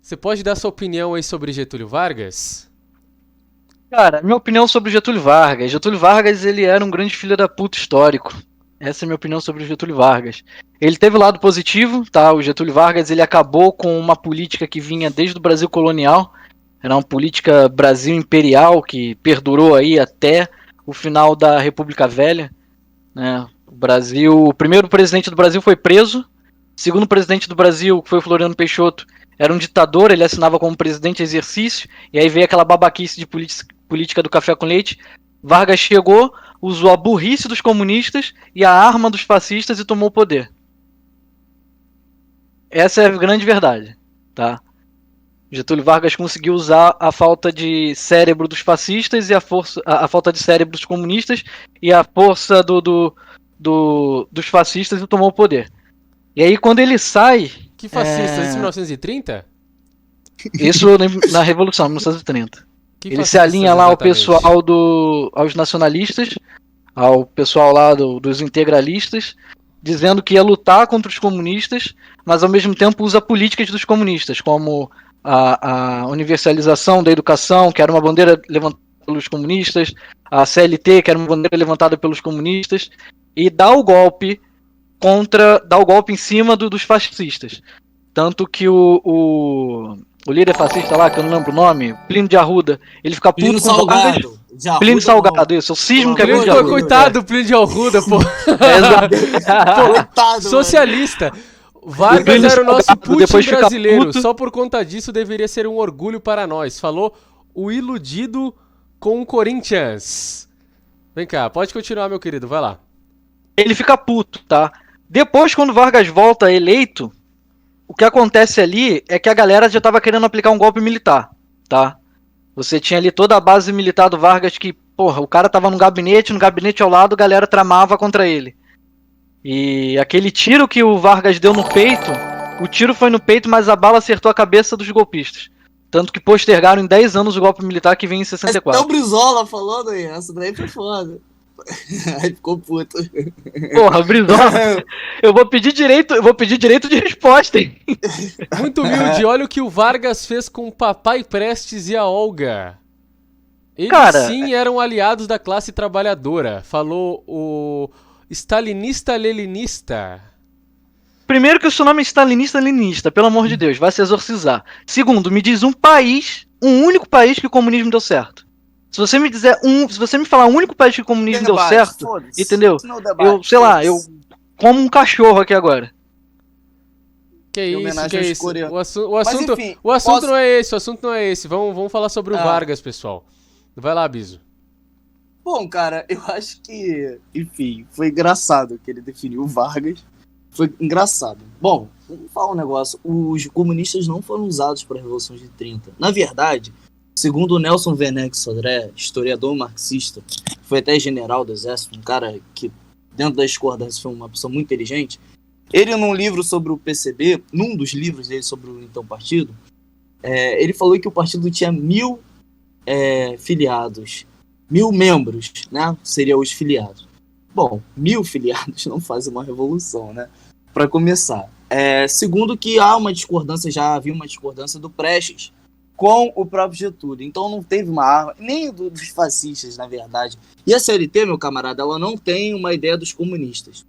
Você pode dar sua opinião aí sobre Getúlio Vargas? Cara, minha opinião sobre o Getúlio Vargas. Getúlio Vargas, ele era um grande filho da puta histórico. Essa é a minha opinião sobre o Getúlio Vargas. Ele teve o lado positivo, tá? O Getúlio Vargas, ele acabou com uma política que vinha desde o Brasil colonial. Era uma política Brasil imperial que perdurou aí até o final da República Velha, né? O primeiro presidente do Brasil foi preso. O segundo presidente do Brasil, que foi o Floriano Peixoto, era um ditador, ele assinava como presidente em exercício, e aí veio aquela babaquice de política do café com leite. Vargas chegou, usou a burrice dos comunistas e a arma dos fascistas e tomou o poder. Essa é a grande verdade, tá? Getúlio Vargas conseguiu usar a falta de cérebro dos fascistas e a falta de cérebro dos comunistas e a força dos fascistas e tomou o poder. E aí quando ele sai... Que fascistas? Isso em 1930? Isso na Revolução, 1930. Que Ele se alinha lá ao pessoal aos nacionalistas, ao pessoal lá dos integralistas, dizendo que ia lutar contra os comunistas, mas ao mesmo tempo usa políticas dos comunistas, como a universalização da educação, que era uma bandeira levantada pelos comunistas, a CLT, que era uma bandeira levantada pelos comunistas, e dá o golpe em cima dos fascistas. Tanto que o líder fascista lá, que eu não lembro o nome, Plínio de Arruda, ele fica puto Plínio com Salgado. Plínio Salgado, isso, o cismo que é Plínio de Arruda. Coitado do Plínio de Arruda, pô. Coitado, Socialista. Vargas era o nosso Putin brasileiro. Só por conta disso deveria ser um orgulho para nós. Falou o iludido com o Corinthians. Vem cá, pode continuar, meu querido, vai lá. Ele fica puto, tá? Depois, quando Vargas volta eleito, o que acontece ali é que a galera já tava querendo aplicar um golpe militar, tá? Você tinha ali toda a base militar do Vargas que, porra, o cara tava no gabinete ao lado, a galera tramava contra ele. E aquele tiro que o Vargas deu no peito, o tiro foi no peito, mas a bala acertou a cabeça dos golpistas. Tanto que postergaram em 10 anos o golpe militar que vem em 64. Até o Brizola falando aí, essa daí foi foda. Aí ficou puto. Porra, Brizola, eu vou pedir direito de resposta, hein? Muito humilde, olha o que o Vargas fez com o Papai Prestes e a Olga. Eles sim eram aliados da classe trabalhadora, falou o stalinista-leninista. Primeiro que o seu nome é stalinista-leninista, pelo amor de Deus, vai se exorcizar. Segundo, me diz um único país que o comunismo deu certo. Se você me falar um único país que o comunismo deu certo, entendeu? Eu como um cachorro aqui agora. Que isso. O assunto não é esse. Vamos falar sobre o Vargas, pessoal. Vai lá, Biso. Bom, cara, eu acho que, enfim, foi engraçado que ele definiu o Vargas. Foi engraçado. Bom, vamos falar um negócio. Os comunistas não foram usados para a Revolução de 30. Na verdade, segundo o Nelson Werneck Sodré, historiador marxista, foi até general do exército, um cara que, dentro da discordância, foi uma pessoa muito inteligente, ele, num livro sobre o PCB, num dos livros dele sobre o então partido, ele falou que o partido tinha 1000 filiados, 1000 membros, né? Seriam os filiados. Bom, 1000 filiados não fazem uma revolução, né? Para começar. Segundo que já havia uma discordância do Prestes com o próprio Getúlio. Então não teve uma arma, nem dos fascistas, na verdade. E a CLT, meu camarada, ela não tem uma ideia dos comunistas.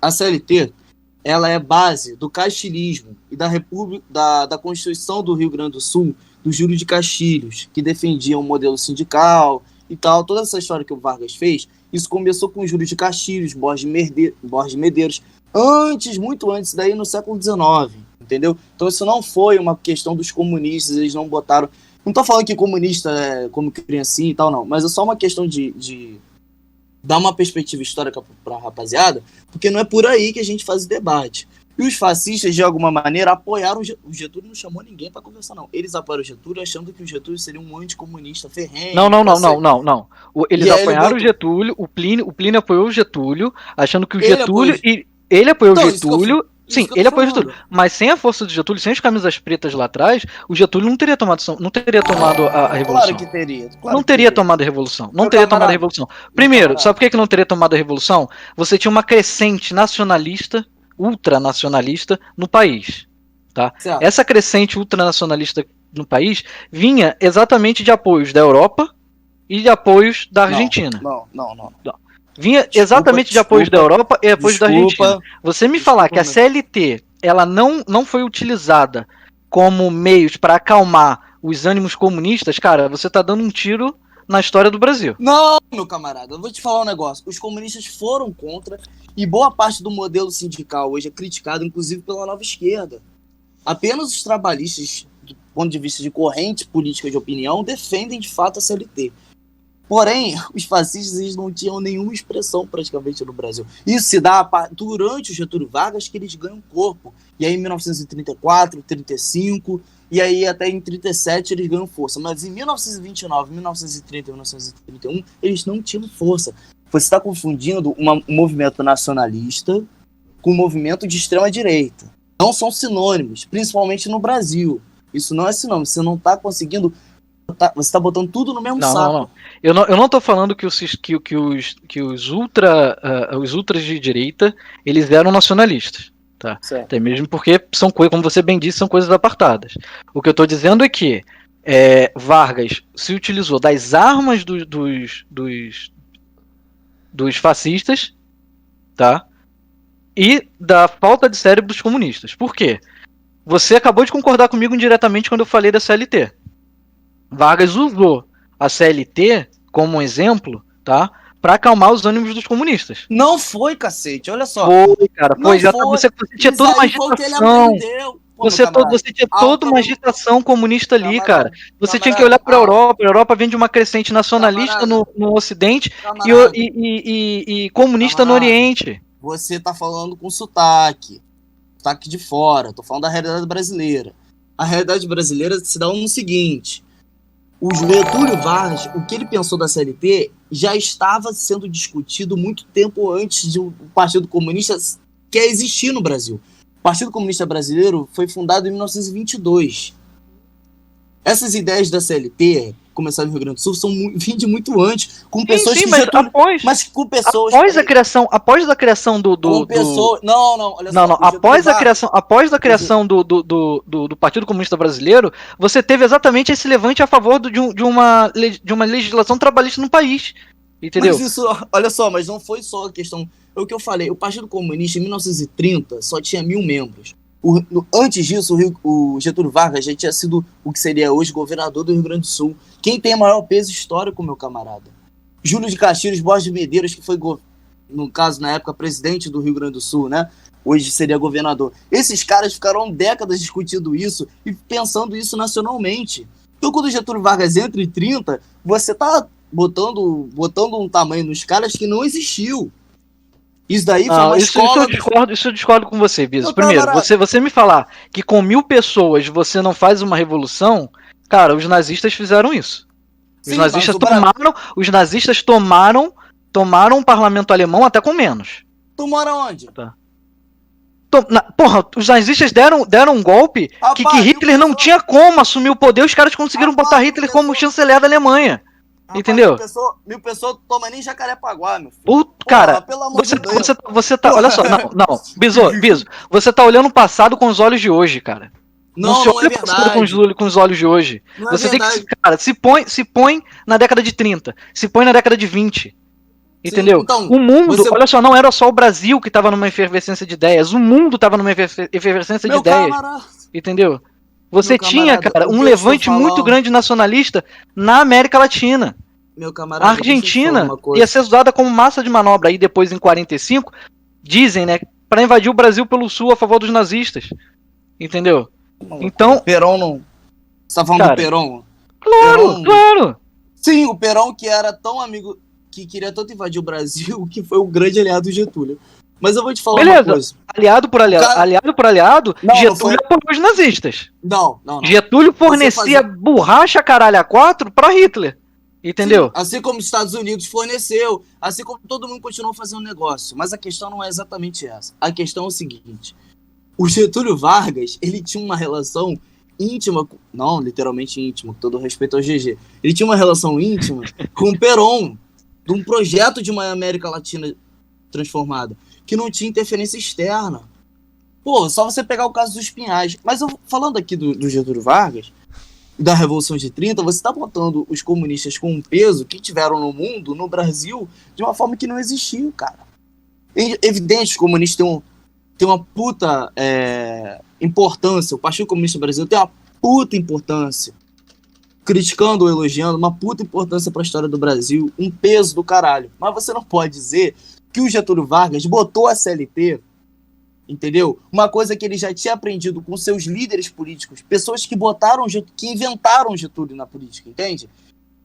A CLT, ela é base do castilismo e da Constituição do Rio Grande do Sul, do Júlio de Castilhos, que defendia um modelo sindical e tal. Toda essa história que o Vargas fez, isso começou com o Júlio de Castilhos, Borges Medeiros, muito antes, daí no século XIX, entendeu? Então isso não foi uma questão dos comunistas, eles não botaram... Não tô falando que comunista é como criancinha e tal, não, mas é só uma questão de dar uma perspectiva histórica pra rapaziada, porque não é por aí que a gente faz o debate. E os fascistas, de alguma maneira, apoiaram o Getúlio, não chamou ninguém pra conversar, não. Eles apoiaram o Getúlio achando que o Getúlio seria um anticomunista ferrenho. Não. Eles apoiaram o Getúlio, o Plínio apoiou o Getúlio, achando que o Getúlio... Ele apoiou o Getúlio... Sim, ele apoiou o Getúlio. Mas sem a força do Getúlio, sem as camisas pretas lá atrás, o Getúlio não teria tomado a Revolução. Claro que teria. Não teria tomado a Revolução. Não teria tomado a Revolução. Primeiro, sabe por que não teria tomado a Revolução? Você tinha uma crescente nacionalista, ultranacionalista, no país. tá? Certo. Essa crescente ultranacionalista no país vinha exatamente de apoios da Europa e de apoios da Argentina. Não. Vinha exatamente de apoios da Europa e apoios da Argentina. Você me falar que a CLT ela não foi utilizada como meios para acalmar os ânimos comunistas, cara, você tá dando um tiro na história do Brasil. Não, meu camarada, eu vou te falar um negócio. Os comunistas foram contra e boa parte do modelo sindical hoje é criticado, inclusive pela nova esquerda. Apenas os trabalhistas, do ponto de vista de corrente política de opinião, defendem de fato a CLT. Porém, os fascistas eles não tinham nenhuma expressão praticamente no Brasil. Isso se dá durante o Getúlio Vargas que eles ganham corpo. E aí em 1934, 35, e aí até em 37 eles ganham força. Mas em 1929, 1930 e 1931, eles não tinham força. Você está confundindo um movimento nacionalista com um movimento de extrema-direita. Não são sinônimos, principalmente no Brasil. Isso não é sinônimo. Você não está conseguindo... Você está botando tudo no mesmo saco. Não. Eu não tô falando que os ultras de direita eles eram nacionalistas, tá? Certo. Até mesmo porque são coisas, como você bem disse, são coisas apartadas. O que eu tô dizendo é que Vargas se utilizou das armas dos fascistas, tá? E da falta de cérebro dos comunistas. Por quê? Você acabou de concordar comigo indiretamente quando eu falei da CLT. Vargas usou a CLT como um exemplo, tá? Pra acalmar os ânimos dos comunistas. Não foi, cacete, olha só. Foi, cara. Não Foi, já foi. Você tinha toda uma agitação. Você tinha toda uma agitação comunista ali, cara. Você tinha que olhar pra Europa. A Europa vem de uma crescente nacionalista no Ocidente e comunista no Oriente. Você tá falando com sotaque de fora. Tô falando da realidade brasileira. A realidade brasileira se dá no seguinte... O Getúlio Vargas, o que ele pensou da CLT, já estava sendo discutido muito tempo antes de o Partido Comunista quer existir no Brasil. O Partido Comunista Brasileiro foi fundado em 1922. Essas ideias da CLT, começaram no Rio Grande do Sul, vêm de muito antes, com pessoas que Getúlio, mas com pessoas após a criação do após a criação do Partido Comunista Brasileiro, você teve exatamente esse levante a favor de uma legislação trabalhista no país, entendeu? Mas isso, olha só, mas não foi só a questão, é o que eu falei, o Partido Comunista em 1930 só tinha 1.000 membros. Antes disso, o Getúlio Vargas já tinha sido o que seria hoje governador do Rio Grande do Sul. Quem tem maior peso histórico, meu camarada? Júlio de Castilhos, Borges de Medeiros, que foi, no caso, na época, presidente do Rio Grande do Sul, né? Hoje seria governador. Esses caras ficaram décadas discutindo isso e pensando isso nacionalmente. Então, quando o Getúlio Vargas entra em 30, você tá botando um tamanho nos caras que não existiu. Isso daí foi uma escola... Isso eu discordo com você, Biso. Primeiro, você me falar que com 1.000 pessoas você não faz uma revolução, cara, os nazistas fizeram isso. Os nazistas tomaram o parlamento alemão até com menos. Tomaram onde? Tá. Porra, os nazistas deram um golpe que Hitler não tinha como assumir o poder, os caras conseguiram botar Hitler como chanceler da Alemanha. Entendeu? 1.000 pessoas tomam nem Jacarepaguá, meu filho. Cara, pelo amor de Deus. Você tá. Olha só, não. Biso, você tá olhando o passado com os olhos de hoje, cara. Não se olha o passado com os olhos de hoje. Você tem que. Cara, se põe na década de 30. Se põe na década de 20. Entendeu? Sim, então, o mundo, olha só, não era só o Brasil que tava numa efervescência de ideias. O mundo tava numa efervescência de ideias. Entendeu? Você tinha, cara, um levante muito grande nacionalista na América Latina. Meu camarada, a Argentina ia ser usada como massa de manobra aí depois em 45, dizem, né, para invadir o Brasil pelo sul a favor dos nazistas. Entendeu? Então, Perón não. Você tá falando do Perón? Claro. Sim, o Perón que era tão amigo, que queria tanto invadir o Brasil, que foi o grande aliado do Getúlio. Mas eu vou te falar uma coisa. Aliado por aliado, Getúlio apoiou os nazistas. Não. Getúlio fornecia borracha caralho a 4 pra Hitler. Entendeu? Sim, assim como os Estados Unidos forneceu, assim como todo mundo continuou fazendo negócio. Mas a questão não é exatamente essa. A questão é o seguinte. O Getúlio Vargas, ele tinha uma relação íntima, não literalmente íntima, com todo respeito ao GG. Ele tinha uma relação íntima com o Perón, de um projeto de uma América Latina transformada, que não tinha interferência externa. Pô, só você pegar o caso dos Pinhais. Mas falando aqui do Getúlio Vargas, da Revolução de 30, você está botando os comunistas com um peso que tiveram no mundo, no Brasil, de uma forma que não existiu, cara. É evidente, os comunistas têm uma puta importância. O Partido Comunista Brasileiro tem uma puta importância. Criticando ou elogiando, uma puta importância para a história do Brasil, um peso do caralho. Mas você não pode dizer que o Getúlio Vargas botou a CLT, entendeu? Uma coisa que ele já tinha aprendido com seus líderes políticos, pessoas que que inventaram Getúlio na política, entende?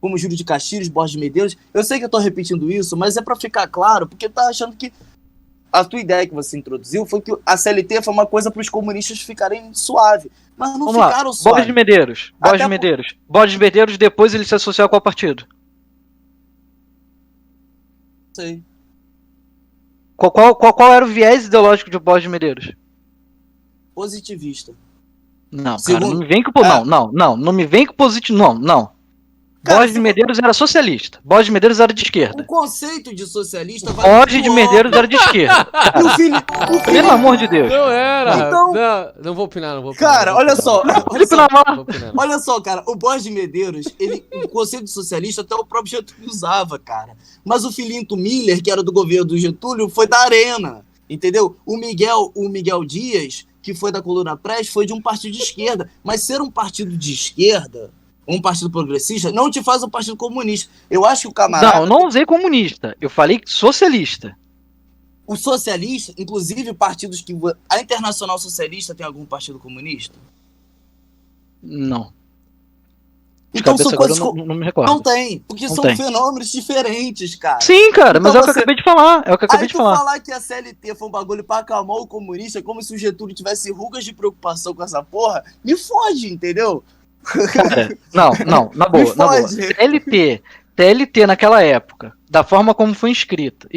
Como Júlio de Castilhos, Borges de Medeiros. Eu sei que eu tô repetindo isso, mas é para ficar claro, porque eu tava achando que a tua ideia que você introduziu foi que a CLT foi uma coisa para os comunistas ficarem suave. Mas não Vamos ficaram lá. suave. Borges de Medeiros, depois ele se associou a qual partido? Sei. Qual era o viés ideológico de Borges de Medeiros? Positivista. Não, Segundo- cara, não me vem com... Não me vem com positivo, não. Cara, Borges de Medeiros era socialista. Borges de Medeiros era de O Um esquerda. conceito de socialista vai Borges muito de Medeiros amplo. era de esquerda. E o Felipe, Pelo amor de Deus. Não era. Então- Não vou opinar. Cara, olha só. Felipe Lamar. Não vou opinar. Olha só, cara, o Borges de Medeiros, o conceito de socialista até o próprio Getúlio usava, cara. Mas o Filinto Miller, que era do governo do Getúlio, foi da Arena, entendeu? O Miguel Dias, que foi da Coluna Press, foi de um partido de esquerda. Mas ser um partido de esquerda, um partido progressista, não te faz um partido comunista. Eu acho que o camarada... Não, eu não usei comunista. Eu falei socialista. O socialista, inclusive partidos que... A Internacional Socialista tem algum partido comunista? Não. De Então cabeça são agora coisas... eu não me recordo. Não tem, porque Não são tem. fenômenos diferentes, cara. Sim, cara, mas Então é o que eu você- acabei de falar. É o que eu acabei Aí de tu falar. falar que a CLT foi um bagulho pra acalmar o comunista, como se o Getúlio tivesse rugas de preocupação com essa porra, me fode, entendeu? Cara, não, na boa, Me na boa. fode. TLT naquela época, da forma como foi escrita,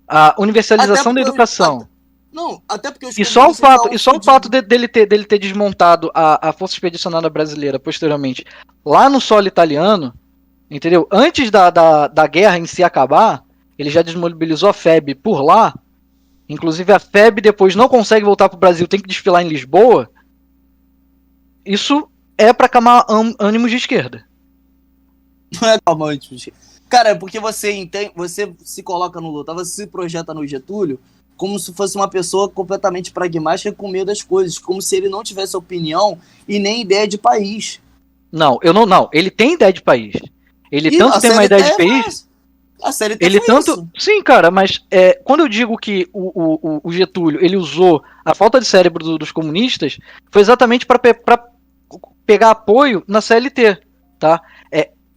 a universalização Até da porque- educação. Não, até porque os E só o comunistas fato dele ter desmontado a Força Expedicionária Brasileira posteriormente lá no solo italiano, entendeu? Antes da guerra em si acabar, ele já desmobilizou a FEB por lá. Inclusive a FEB depois não consegue voltar pro Brasil, tem que desfilar em Lisboa. Isso é pra acalmar ânimos de esquerda. Não é calmante. Cara, é porque você entende, você se coloca no lutar, você se projeta no Getúlio como se fosse uma pessoa completamente pragmática com medo das coisas, como se ele não tivesse opinião e nem ideia de país. Não, ele tem ideia de país. Ele E tanto a tem uma CLT ideia de país. A CLT Ele foi tanto. isso. Sim, cara, mas quando eu digo que o Getúlio ele usou a falta de cérebro dos comunistas, foi exatamente para pegar apoio na CLT, tá?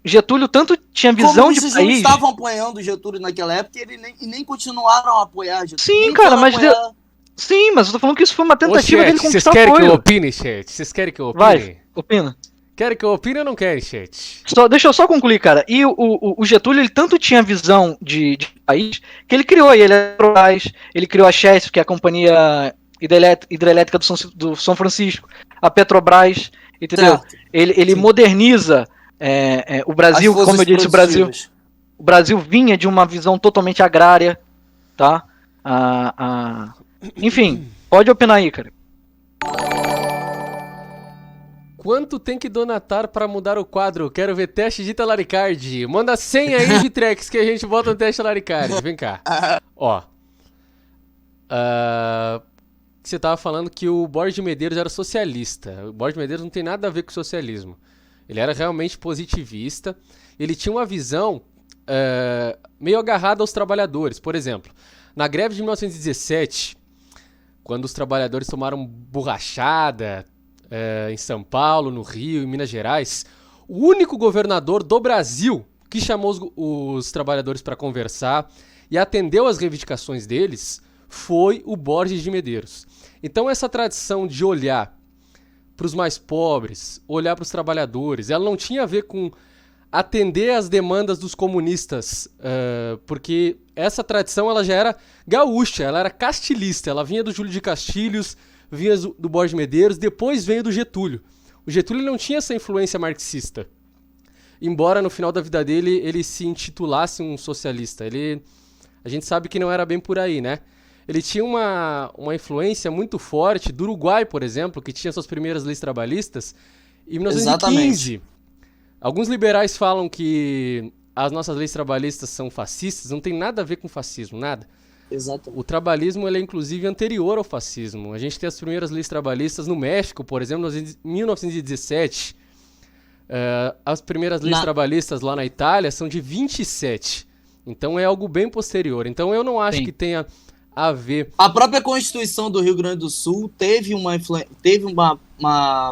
Getúlio tanto tinha visão de Comunistas país. não estavam apoiando o Getúlio naquela época e nem continuaram a apoiar Getúlio. Sim, Nem cara, foram mas apoiar. Sim, mas eu tô falando que isso foi uma Ô, tentativa dele chat, vocês conquistar querem que eu apoio. opine, chat? Vocês querem que eu opine? Vai, opina. Querem que eu opine ou não querem, chat? Deixa eu só concluir, cara. E o Getúlio, ele tanto tinha visão de país, que ele criou a Eletrobras, ele criou a Chesf, que é a companhia hidrelétrica do São Francisco, a Petrobras, entendeu? Certo. Ele Sim. moderniza o Brasil, As forças como eu disse, produtivas. o Brasil vinha de uma visão totalmente agrária, tá? Enfim, pode opinar aí, cara. Quanto tem que donatar pra mudar o quadro? Quero ver teste de Talaricard. Manda 100 aí, Vitrex, que a gente bota no teste Talaricard. Vem cá. Ó. Você tava falando que o Borges de Medeiros era socialista. O Borges de Medeiros não tem nada a ver com socialismo. Ele era realmente positivista. Ele tinha uma visão meio agarrada aos trabalhadores. Por exemplo, na greve de 1917, quando os trabalhadores tomaram borrachada em São Paulo, no Rio, em Minas Gerais, o único governador do Brasil que chamou os trabalhadores para conversar e atendeu às reivindicações deles foi o Borges de Medeiros. Então essa tradição de olhar para os mais pobres, olhar para os trabalhadores, ela não tinha a ver com atender às demandas dos comunistas, porque essa tradição ela já era gaúcha, ela era castilhista, ela vinha do Júlio de Castilhos, vinha do Borges de Medeiros, depois veio do Getúlio. O Getúlio não tinha essa influência marxista, embora no final da vida dele ele se intitulasse um socialista. A gente sabe que não era bem por aí, né? ele tinha uma influência muito forte do Uruguai, por exemplo, que tinha suas primeiras leis trabalhistas em 1915. Exatamente. Alguns liberais falam que as nossas leis trabalhistas são fascistas, não tem nada a ver com fascismo, nada. Exatamente. O trabalhismo ele é inclusive anterior ao fascismo. A gente tem as primeiras leis trabalhistas no México, por exemplo, em 1917. As primeiras leis trabalhistas lá na Itália são de 27. Então é algo bem posterior. Então eu não acho que tenha a ver. A própria Constituição do Rio Grande do Sul teve uma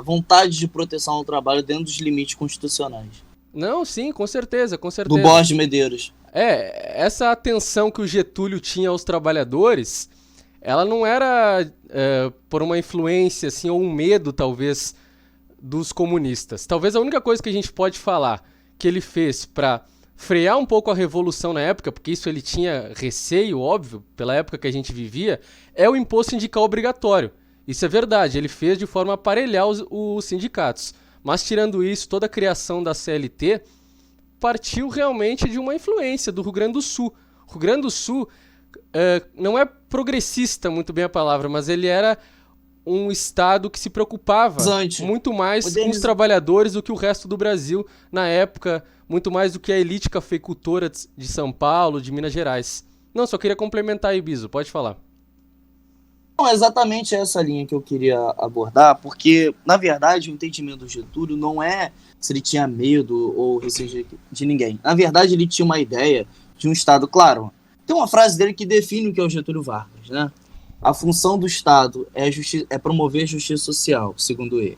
vontade de proteção ao trabalho dentro dos limites constitucionais. Não, sim, com certeza, com certeza. Do Borges de Medeiros. Essa atenção que o Getúlio tinha aos trabalhadores, ela não era por uma influência, assim, ou um medo, talvez, dos comunistas. Talvez a única coisa que a gente pode falar que ele fez para frear um pouco a revolução na época, porque isso ele tinha receio, óbvio, pela época que a gente vivia, é o imposto sindical obrigatório. Isso é verdade, ele fez de forma a aparelhar os sindicatos. Mas tirando isso, toda a criação da CLT partiu realmente de uma influência do Rio Grande do Sul. O Rio Grande do Sul não é progressista, muito bem a palavra, mas ele era um estado que se preocupava muito mais com os trabalhadores do que o resto do Brasil na época, muito mais do que a elite cafeicultora de São Paulo, de Minas Gerais. Não, só queria complementar aí, Biso, pode falar. Não, é exatamente essa linha que eu queria abordar, porque, na verdade, o entendimento do Getúlio não é se ele tinha medo ou receio de ninguém. Na verdade, ele tinha uma ideia de um Estado, claro. Tem uma frase dele que define o que é o Getúlio Vargas, né? A função do Estado é promover justiça social, segundo ele.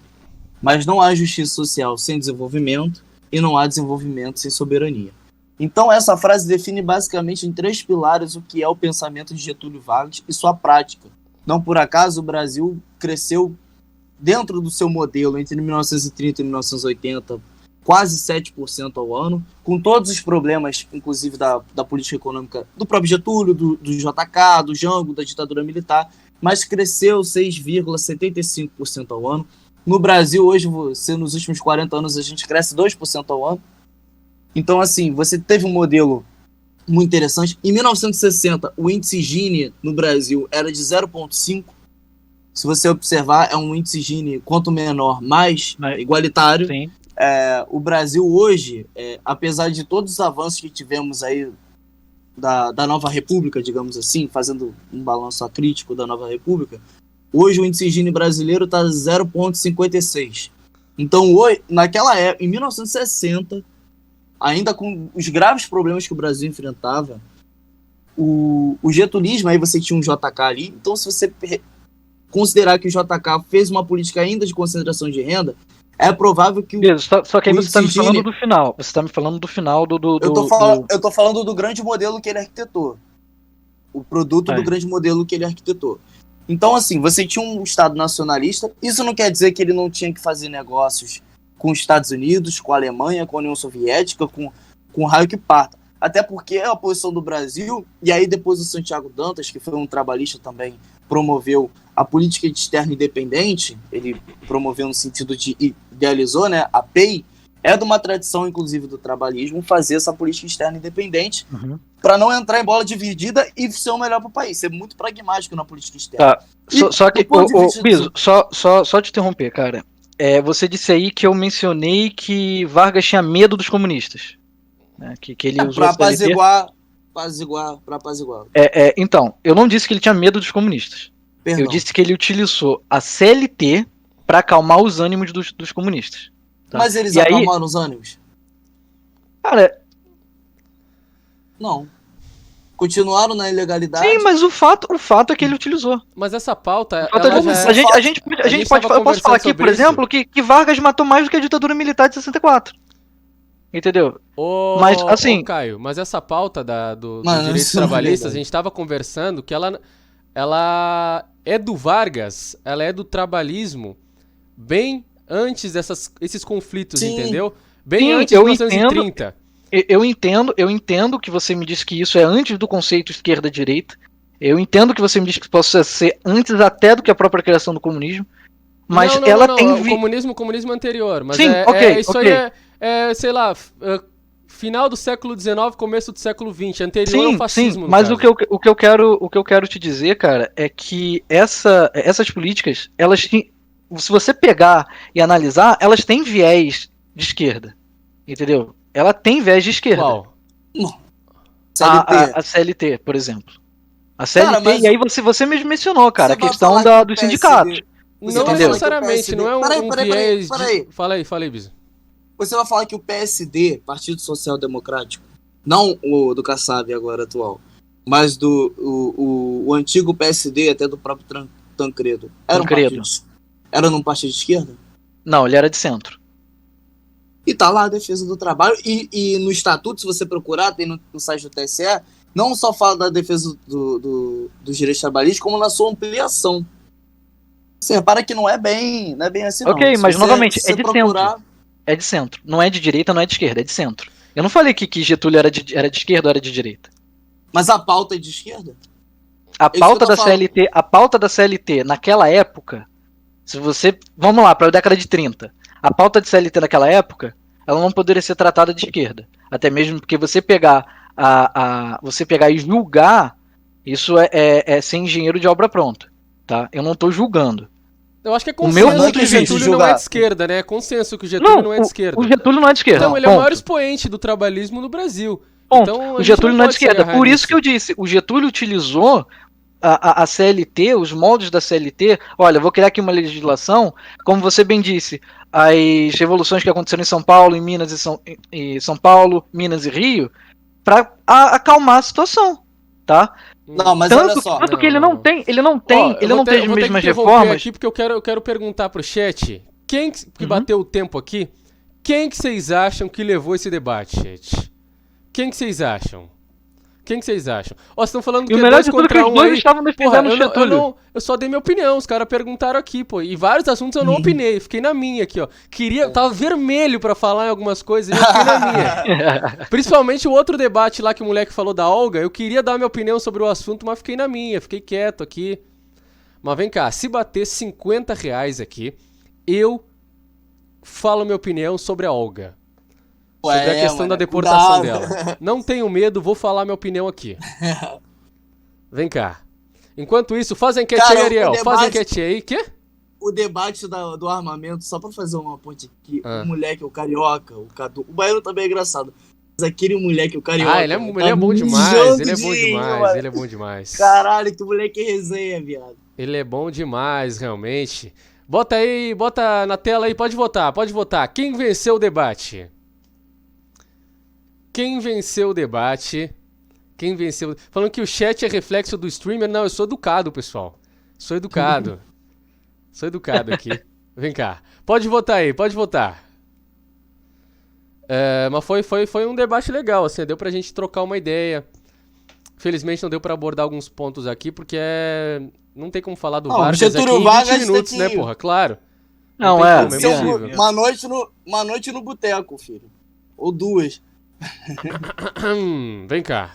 Mas não há justiça social sem desenvolvimento e não há desenvolvimento sem soberania. Então, essa frase define basicamente em 3 pilares o que é o pensamento de Getúlio Vargas e sua prática. Não por acaso o Brasil cresceu dentro do seu modelo entre 1930 e 1980 quase 7% ao ano, com todos os problemas, inclusive da política econômica do próprio Getúlio, do JK, do Jango, da ditadura militar, mas cresceu 6,75% ao ano. No Brasil, hoje, nos últimos 40 anos, a gente cresce 2% ao ano. Então, assim, você teve um modelo muito interessante. Em 1960, o índice Gini no Brasil era de 0,5. Se você observar, é um índice Gini, quanto menor, mais igualitário. Sim. O Brasil hoje, apesar de todos os avanços que tivemos aí da nova república, digamos assim, fazendo um balanço acrítico da nova república, hoje o índice Gini brasileiro está 0,56. Então, naquela época, em 1960, ainda com os graves problemas que o Brasil enfrentava, o getulismo, aí você tinha um JK ali, então se você considerar que o JK fez uma política ainda de concentração de renda, é provável que só que aí você está me falando do final. Você está me falando do final do... Eu tô falando do grande modelo que ele arquitetou. O produto do grande modelo que ele arquitetou. Então, assim, você tinha um Estado nacionalista. Isso não quer dizer que ele não tinha que fazer negócios com os Estados Unidos, com a Alemanha, com a União Soviética, com o raio que parta. Até porque a posição do Brasil, e aí depois o Santiago Dantas, que foi um trabalhista também, promoveu a política externa independente, ele promoveu no sentido de idealizou, né, a PEI, é de uma tradição, inclusive, do trabalhismo, fazer essa política externa independente para não entrar em bola dividida e ser o melhor para o país, ser muito pragmático na política externa. Tá. Só que, Biso, só te interromper, cara. Você disse aí que eu mencionei que Vargas tinha medo dos comunistas. Né, que ele usou para apaziguar. Então, eu não disse que ele tinha medo dos comunistas. Perdão. Eu disse que ele utilizou a CLT para acalmar os ânimos dos comunistas. Tá? Mas eles acalmaram os ânimos? Cara... Não. Continuaram na ilegalidade. Sim, mas o fato é que ele utilizou. Mas essa pauta... A gente pode... Eu posso falar aqui, por exemplo, que Vargas matou mais do que a ditadura militar de 64. Entendeu? Mas, assim... Caio, mas essa pauta dos direitos trabalhistas, a gente estava conversando que ela é do Vargas, ela é do trabalhismo bem antes esses conflitos, Sim. entendeu? Bem antes de 1930. Eu entendo que você me disse que isso é antes do conceito esquerda-direita. Eu entendo que você me disse que possa ser antes até do que a própria criação do comunismo. Mas ela tem... O comunismo anterior. Mas sim, isso ok. aí sei lá, Final do século XIX, começo do século XX, anterior ao fascismo. Sim, mas o que eu quero te dizer, cara, é que essas políticas, elas têm, se você pegar e analisar, elas têm viés de esquerda, entendeu? Ela tem viés de esquerda. Qual? CLT. A CLT, por exemplo. A CLT, Cara, mas e aí você mesmo mencionou, cara, a Você vai questão falar que o dos PSD sindicatos. Não entendeu? necessariamente, não é um viés Peraí. de... Fala aí, Biso. Você vai falar que o PSD, Partido Social Democrático, não o do Kassab agora atual, mas o antigo PSD, até do próprio Tancredo, era num partido de esquerda? Não, ele era de centro. E tá lá a defesa do trabalho. E no estatuto, se você procurar, tem no site do TSE, não só fala da defesa dos direitos trabalhistas, como na sua ampliação. Você repara que não é bem assim, não. Ok, mas novamente, é de procurar... centro. É de centro. Não é de direita, não é de esquerda, é de centro. Eu não falei que Getúlio era de esquerda ou era de direita. Mas a pauta é de esquerda? A pauta da CLT naquela época, se você... Vamos lá, para a década de 30. A pauta de CLT naquela época, ela não poderia ser tratada de esquerda. Até mesmo porque você pegar e julgar, isso é ser engenheiro de obra pronta. Tá? Eu não estou julgando. Eu acho que é consenso que o Getúlio não é de esquerda, né? É consenso que o Getúlio não é de esquerda. O Getúlio não é de esquerda. Então, ele é o maior expoente do trabalhismo no Brasil. Ponto. Então, o Getúlio não é de esquerda. Por isso que eu disse, o Getúlio utilizou a CLT, os moldes da CLT. Olha, eu vou criar aqui uma legislação, como você bem disse, as revoluções que aconteceram em São Paulo, em Minas e São Paulo, Minas e Rio, para acalmar a situação, tá? Não, mas tanto, olha só. Tanto que ele não tem as mesmas reformas. Aqui porque eu quero perguntar pro chat, quem que bateu o tempo aqui, quem que vocês acham que levou esse debate, chat? Quem que vocês acham? Vocês estão falando que o é melhor 2 de tudo contra que os 1 dois aí. estavam defendendo o Getúlio. Eu só dei minha opinião, os caras perguntaram aqui, pô. E vários assuntos eu não opinei, fiquei na minha aqui, ó. Tava vermelho pra falar em algumas coisas e eu fiquei na minha. Principalmente o outro debate lá que o moleque falou da Olga, eu queria dar minha opinião sobre o assunto, mas fiquei na minha, fiquei quieto aqui. Mas vem cá, se bater R$50 aqui, eu falo minha opinião sobre a Olga. Sobre a questão da deportação dela. Não tenho medo, vou falar minha opinião aqui. Vem cá. Enquanto isso, faz a enquete aí, Ariel. Faz a enquete aí. Quê? O debate do armamento, só pra fazer uma ponte aqui, o moleque, o carioca, o Cadu. O baiano também é engraçado. Mas aquele moleque, o carioca. Ele é bom demais. Ele é bom demais. Caralho, que moleque resenha, viado. Ele é bom demais, realmente. Bota aí, bota na tela aí, pode votar. Quem venceu o debate? Falando que o chat é reflexo do streamer. Não, eu sou educado, pessoal. Sou educado aqui. Vem cá. Pode votar aí, pode votar. Mas foi um debate legal, assim. Deu pra gente trocar uma ideia. Felizmente não deu pra abordar alguns pontos aqui, porque não tem como falar do Vargas aqui em 20 minutos, né, porra? Claro. Não é possível. Uma noite no boteco, filho. Ou 2. Vem cá.